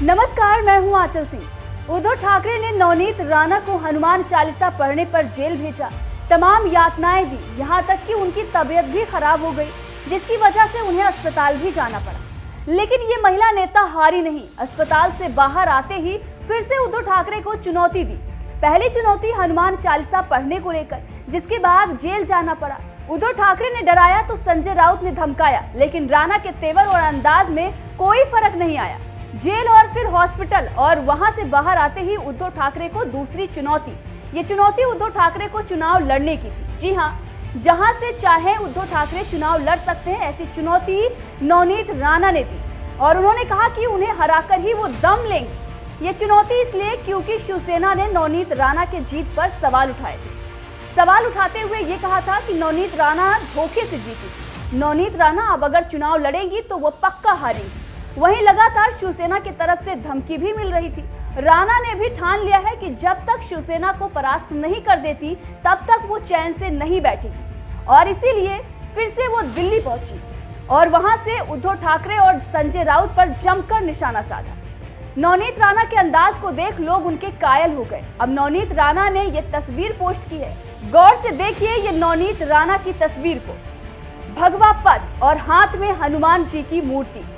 नमस्कार, मैं हूं आंचल सिंह। उद्धव ठाकरे ने नवनीत राणा को हनुमान चालीसा पढ़ने पर जेल भेजा, तमाम यातनाएं दी, यहां तक कि उनकी तबीयत भी खराब हो गई, जिसकी वजह से उन्हें अस्पताल भी जाना पड़ा। लेकिन ये महिला नेता हारी नहीं। अस्पताल से बाहर आते ही फिर से उद्धव ठाकरे को चुनौती दी। पहली चुनौती हनुमान चालीसा पढ़ने को लेकर, जिसके बाद जेल जाना पड़ा। उद्धव ठाकरे ने डराया तो संजय राउत ने धमकाया, लेकिन राणा के तेवर और अंदाज में कोई फर्क नहीं आया। जेल और फिर हॉस्पिटल और वहां से बाहर आते ही उद्धव ठाकरे को दूसरी चुनौती। ये चुनौती उद्धव ठाकरे को चुनाव लड़ने की थी। जी हाँ, जहां से चाहे उद्धव ठाकरे चुनाव लड़ सकते हैं, ऐसी चुनौती नवनीत राणा ने दी और उन्होंने कहा कि उन्हें हराकर ही वो दम लेंगे। ये चुनौती इसलिए क्योंकि शिवसेना ने नवनीत राणा के जीत पर सवाल उठाए थे। सवाल उठाते हुए ये कहा था कि नवनीत राणा धोखे से जीती। नवनीत राणा अब अगर चुनाव लड़ेंगी तो वो पक्का हारेंगी। वहीं लगातार शिवसेना की तरफ से धमकी भी मिल रही थी। राणा ने भी ठान लिया है कि जब तक शिवसेना को परास्त नहीं कर देती तब तक वो चैन से नहीं बैठेगी और इसीलिए फिर से वो दिल्ली पहुंची और वहां से उद्धव ठाकरे और संजय राउत पर जमकर निशाना साधा। नवनीत राणा के अंदाज को देख लोग उनके कायल हो गए। अब नवनीत राणा ने ये तस्वीर पोस्ट की है, गौर से देखिए ये नवनीत राणा की तस्वीर को। भगवा पद और हाथ में हनुमान जी की मूर्ति।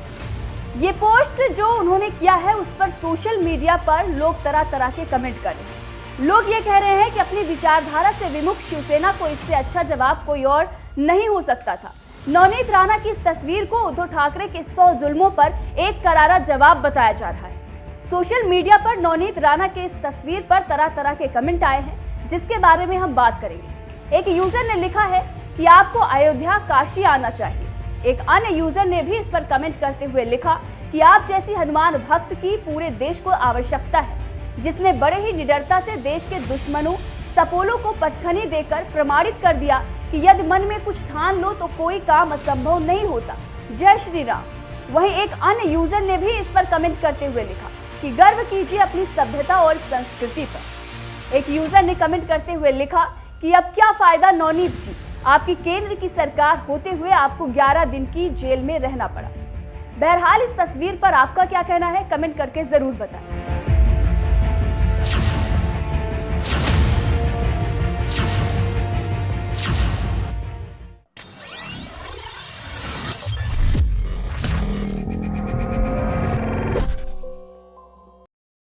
ये पोस्ट जो उन्होंने किया है उस पर सोशल मीडिया पर लोग तरह तरह के कमेंट कर रहे हैं। लोग ये कह रहे हैं कि अपनी विचारधारा से विमुख शिवसेना को इससे अच्छा जवाब कोई और नहीं हो सकता था। नवनीत राणा की इस तस्वीर को उद्धव ठाकरे के 100 जुल्मों पर एक करारा जवाब बताया जा रहा है। सोशल मीडिया पर नवनीत राणा के इस तस्वीर पर तरह तरह के कमेंट आए हैं, जिसके बारे में हम बात करेंगे। एक यूजर ने लिखा है कि आपको अयोध्या काशी आना चाहिए। एक अन्य यूजर ने भी इस पर कमेंट करते हुए लिखा कि आप जैसी हनुमान भक्त की पूरे देश को आवश्यकता है, जिसने बड़े ही निडरता से देश के दुश्मनों सपोलों को पटखनी देकर प्रमाणित कर दिया कि यदि मन में कुछ ठान लो तो कोई काम असंभव नहीं होता। जय श्री राम। वहीं एक अन्य यूजर ने भी इस पर कमेंट करते हुए लिखा कि गर्व कीजिए अपनी सभ्यता और संस्कृति पर। एक यूजर ने कमेंट करते हुए लिखा कि अब क्या फायदा नवनीत जी, आपकी केंद्र की सरकार होते हुए आपको 11 दिन की जेल में रहना पड़ा। बहरहाल इस तस्वीर पर आपका क्या कहना है, कमेंट करके जरूर बताएं।